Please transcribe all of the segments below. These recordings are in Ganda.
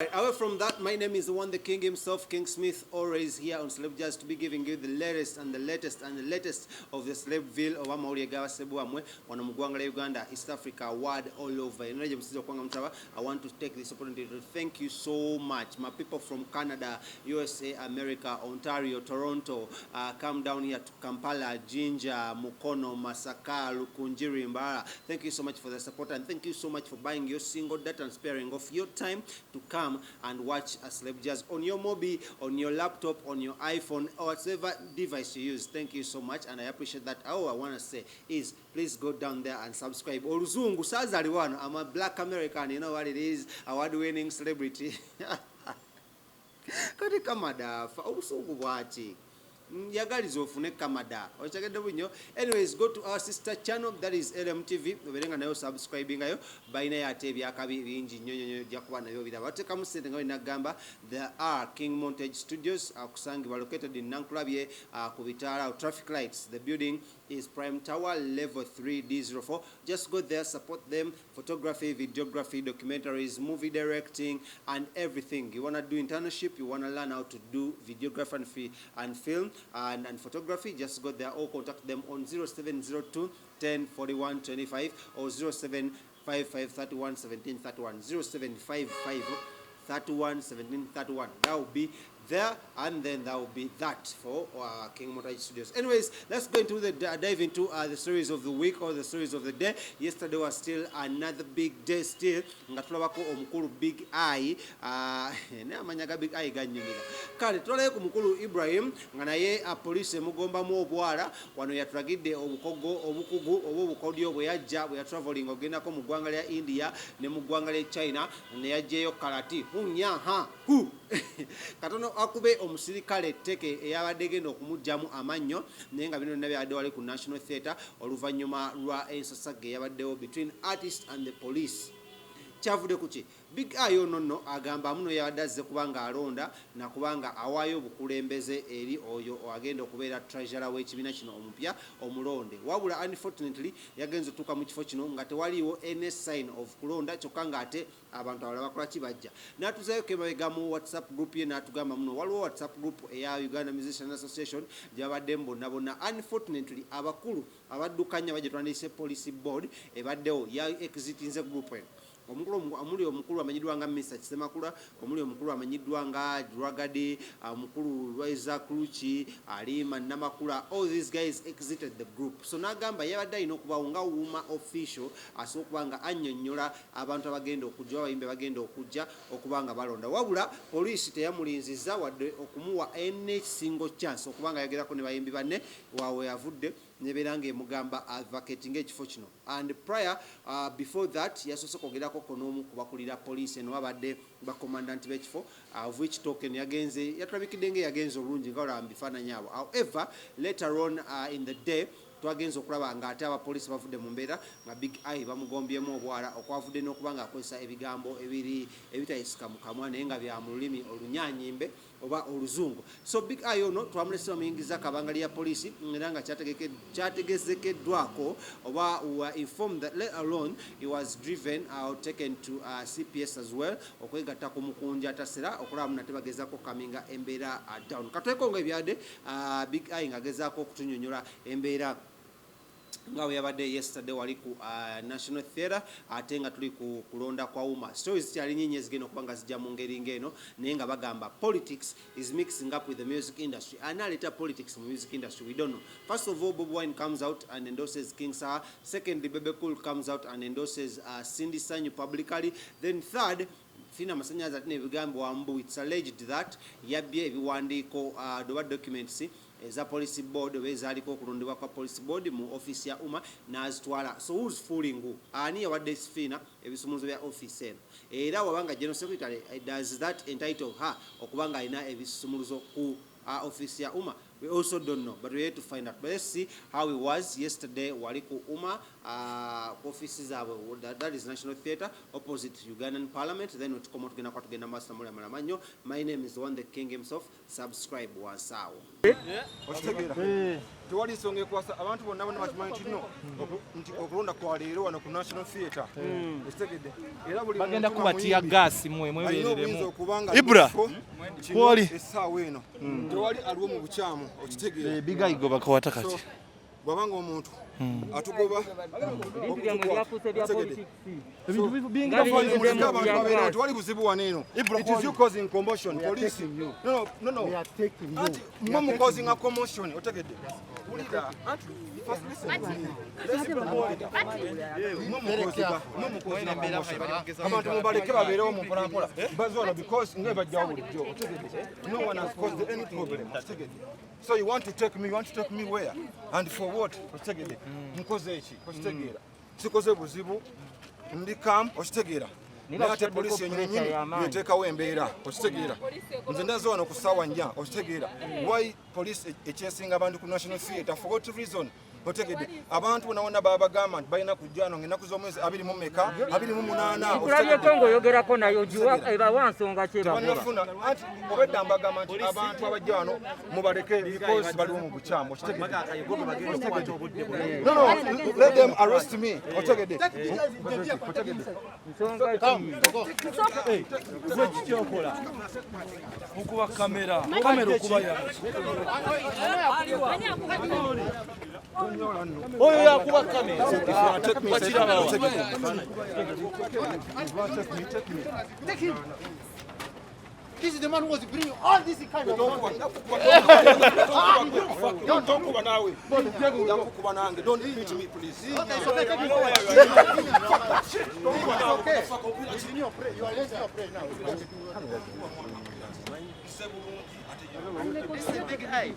Away from that, my name is the one, the king himself, King Smith, always here on Slave Jazz to be giving you the latest and the latest and the latest of the Slaveville of Amaulia Gawa Sebuamwe, one of Mugwangala Uganda, East Africa, world all over. I want to take this opportunity to thank you so much. My people from Canada, USA, America, Ontario, Toronto, come down here to Kampala, Jinja, Mukono, Masaka, Lukunjiri, Mbara. Thank you so much for the support, and thank you so much for buying your single data and sparing of your time to come and watch a Slave Jazz on your mobile, on your laptop, on your iPhone, or whatever device you use. Thank you so much, and I appreciate that. All I want to say is please go down there and subscribe. Oluzungu Sazaliwano, I'm a black American, you know what it is, award-winning celebrity. Kati kamada fa obusungu bwaki yagalizo ofune kamada ochagedde bunyo. Anyways, go to our sister channel, that is LMTV, oberenga nayo subscribing ayo bayina yate byakabi bingi nyonyonyo jakuba nayo biraba tekamu sente nga nagamba. There are King Montage Studios akusangibwa located in Nankulabye ku bitala traffic lights. The building is Prime Tower level 3 D04. Just go there, support them. Photography, videography, documentaries, movie directing, and everything. You want to do internship, you want to learn how to do videography and film and photography, just go there or contact them on 0702 10 41 25 or 0755 31 17 31. 0755 31 17 31. That will be there, and then that will be that for King Montage Studios. Anyways, let's go into dive into the stories of the week or the stories of the day. Yesterday was still another big day. Still ngatulabako omukulu Big Eye amanyaga Big Eye ganyumira kale toleye ku mukulu Ibrahim nga naye police mugomba mu obwala wano yatragidde obukugu obukodyo bwe yajja bwe traveling ogendako mu ggwanga lya India ne mu ggwanga lya China ne yajjeyo kalati hunyaha hu katono akube omusirikale teke eyabadde genda okumujjamu amannyo naye nga bino byabadde wali ku National Theatre oluvannyuma lwa ensasage eyabaddewo between artist and the police. Kyavude kuki Big Eye nonno agamba muno yabadde azze kubanga alonda nakubanga awaayo obukulembeze eri oyo agenda okubeera treasurer w'ekibiina kino omupya omulonde, wabula unfortunately yagenze otuuka mu kifo kino nga tewaliiwo any sign of kulonda kyokka nga ate abantu abalala bakola kibajja. N'atuzayo kemabega mu WhatsApp group ye n'atugamba muno waliwo WhatsApp group eya Uganda Musician Association gyabadde bonna unfortunately abakulu abaddukanya baje twandise police board ebaddewo ya exitinze group eno. Omuli omukulu amanyiddwa nga Mr. Kisemakula, omuli omukulu amanyiddwa nga Dragadi, omukulu Lwaiza Kruchi, Alima Namakula. All these guys exited the group. So nagamba yabadde alina okubawo nga wuma official asobola nga annyonnyola abantu abagenda okujja abayimbe bagenda okujja okubanga balonda, wabula poliisi teyamulinziza wadde okumuwa any single chance okubanga yagerako ne bayimbi banne waawe yavudde nebeera ng'emugamba advocating ekifo kino. And prior before that yasoose kwogerako n'omu ku bakulira poliisi eno babadde bakomandanti b'ekifo of which token yagenze yatulabikidde ng'eyagenze obulungi nga olaba mu bifaananyi abo. However, later on in the day twagenza okulaba nga ate abapoliisi bavudde mu mbeera nga Big Eye bamugombyemu obwala okwavudde n'okuba nga akozesa ebigambo ebitayisika mu kamwa naye nga bya mu lulimi olunyanyimbe oba oluzungu. So Big Eye ono twamulese bamuyingiza kabanga lya poliisi era nga kyategezekeddwako oba informed that let alone he was driven or taken to CPS as well okwegatta ku mukunja tasera okulaba munate bagezaako kaminga embeera down. Katweko nga ebyadde Big Eye ngagezaako okutunyonyola embeera ngawe yabadde yesterday wali ku National Theatre ate nga tuli ku kulonda kwa uma. Stories kyali nyinyi ezigenda okuba nga zijja mu ngeri ng'eno naye nga bagamba politics is mixing up with the music industry. Analeta politics mu music industry, we don't know. First of all, Bob Wine comes out and endorses King Saha. Secondly, Bebe Cool comes out and endorses Cindy Sanyu publicly. Then third, Fina Masanyaza ate n'ebigambo wambu, it's alleged that yabbye ebiwandiiko doba documents eza police board oba ezaaliko okulondebwa kwa police board mu office ya uma n'azitwala. So who's fooling who? Ani yawadde Fina ebisumuluzo bya office eno era wabanga general secretary does that entitle her okubanga alina ebisumuluzo ku office ya uma? We also don't know, but we have to find out. But let's see how it was yesterday. Waliku Uma offices that is National Theatre opposite Ugandan Parliament. Then we come out to Master Malamanyo. My name is the one the king himself. Subscribe Wasao. Tewali nsonga ekwasa abantu bonna bakimanyi kino okulonda kwa leero wano ku National Theatre. Ekitegedde era buli bagenda kubatia gasi mwebereremu Ibra kwali essaawa eno tewali aliwo mu bukyamu okitegeera bigayigo bakawata kati bwabanga omuntu atugoba ebintu bingi tewali buzibu wano eno. It is you causing commotion. Police. No. We are taking you. Mwe causing a commotion. Otegedde. Ulida. First listen to me. Abantu mubaleke babeerewo mu mpolampola bazola because nge bajjawo bulijjo. No one has caused any problem. So you want to take me where? And for what? Otegedde. Mukoze eki. Okitegeera. Sikoze buzibu. Ndi kam okitegeera. Nate police yennyini yeteekawo embeera okitegeera. Nze ndaze wano ku ssaawa nnya okitegeera. Why police ekyesinga abantu ku National Theatre for what reason? Otegedde abantu nawona babagamba nti balina kujja no ng'ennaku z'omwezi 28 kulabye kongo yogerako nayo jiwa ebawa nsonga kyebagula anti obedda mbagamba nti abantu abajja wano mubaleke because baliwo mu bukyamu otegedde. No, let them arrest me otegedde. nsonga ki ekikyokola okuba kamera okuba oyo yakuba kamera This is the man who was bringing all this kind of nonsense. Don't talk about now. Don't hit me, please. It's okay. You are letting your pray now. This is a big eye.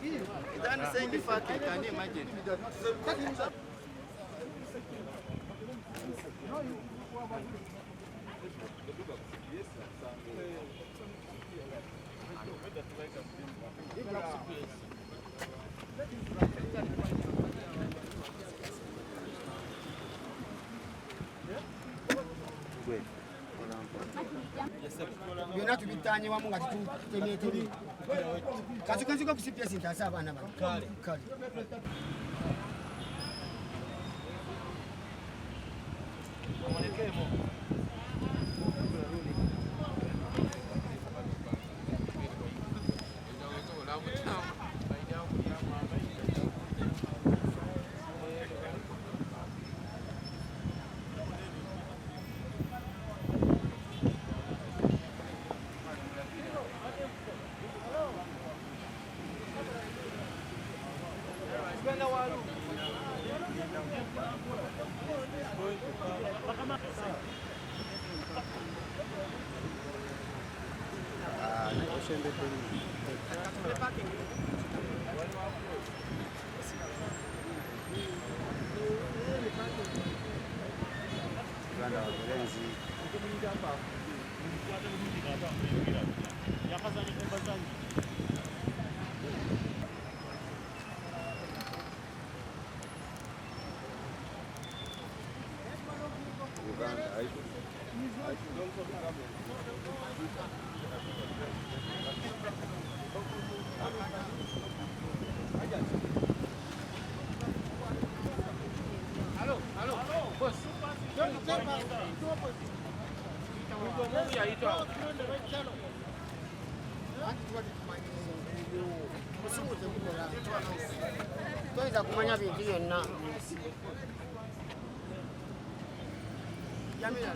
It's not saying the fact, can you imagine? Byonna tubitaanye wamu nga tutemyetemye kazikaziko kusipya sintasa abaana bano kale toyinza kumanya bintu byonna Yamira.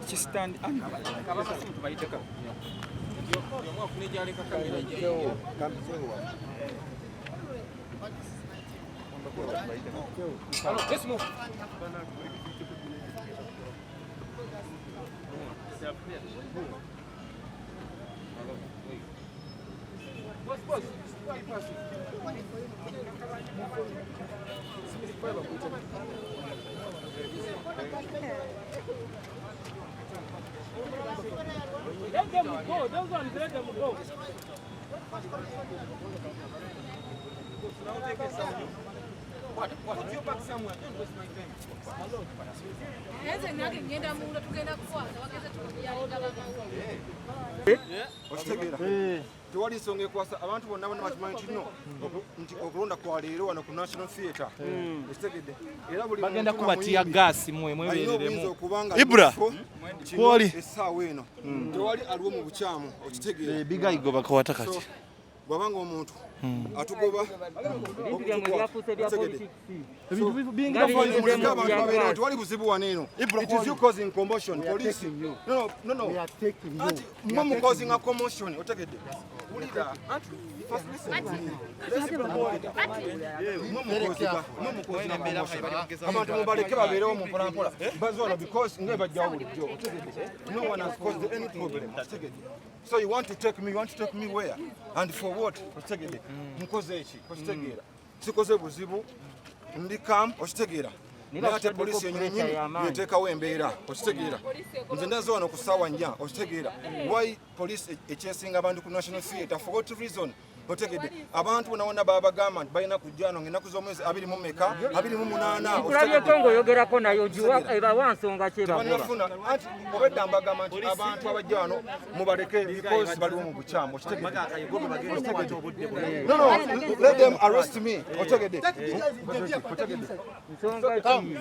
kistand Let's move. Boss, why you passing? Let them go. Those ones, let them go. What? Put your back somewhere. Don't waste my time. Tewali nsonga ekwasa abantu bonna bakimanyi nti okulonda kwa leero wano ku National Theatre ekitegedde era buli bagenda kubatia gasi mwebereremu Ibra kwali essaawa eno tewali aliwo mu bukyamu okitegeera bigayigo bakawata kati bwabanga omuntu atugoba ebintu bingi tewali buzibu wano eno. It is you causing commotion. Police. No. We are taking you. Mom causing a commotion. Otegedde. Ulira. First listen to me. Abantu mubaleke babeerewo mu mpolampola bazola because nga bajjawo bulijjo. No one has caused any problem. So you want to take me where? And for what? Otegedde. Nkoze eki? Okitegeera. Sikoze buzibu. Ndi kam okitegeera. Nate police yennyini yeteekawo embeera okitegeera. Nze ndaze wano ku ssaawa 4 okitegeera. Why police echesinga abantu ku National Theatre for what reason? Otegedde abantu bonabona babagamba nti balina kujja no ng'ennaku z'omwezi 28 okulabyeko ng'oyogerako nayo giwa ebawa nsonga kyebagoba anti obedda mbagamba nti abantu abajja wano mubaleke because baliwo mu bukyamu okitegedde. No, let them arrest me otegedde. nsonga ki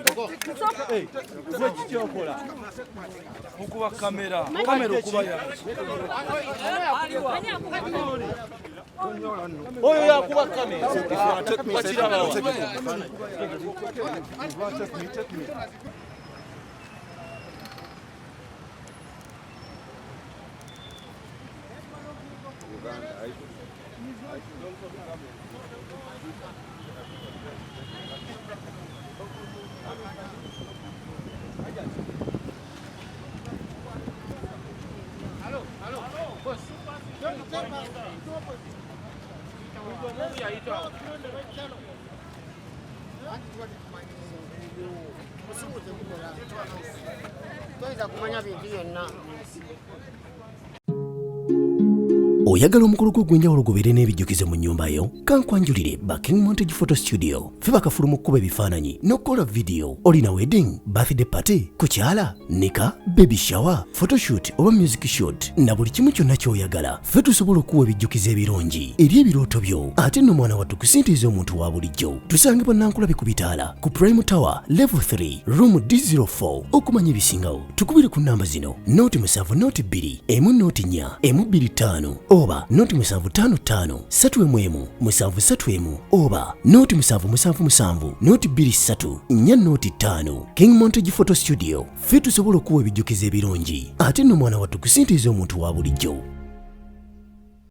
gwe kikyokola okuba kamera okuba yange oyo yakuba kamera Oyagala omukolo gw'enjawulo gubeere n'ebijjukizo mu nnyumba yo? Kankwanjulire ba King Montage Photo Studio. Ffe bakafulu okukuba ebifaananyi n'okukola video. Olina wedding, birthday party, kukyala, nika, baby shower, photoshoot oba music shoot na buli kimu kyonna ky'oyagala. Ffe tusobola okuwa ebijjukizo ebirungi eri ebirooto byo. Ate nno mwana wattu kusintiiza omuntu wa bulijjo. Tusangibwa Nankulabi ku Bitaala ku Prime Tower Level 3 Room D04. Okumanya ebisingawo tukubire ku namba zino: 07 2 1 4 oba 0755 3 731 oba 0777 23 4 King Montage Photo Studio. Ffe tusobola okuwa ebijjukizo ebirungi ate nno mwana wattu kusintiiza omuntu wa bulijjo.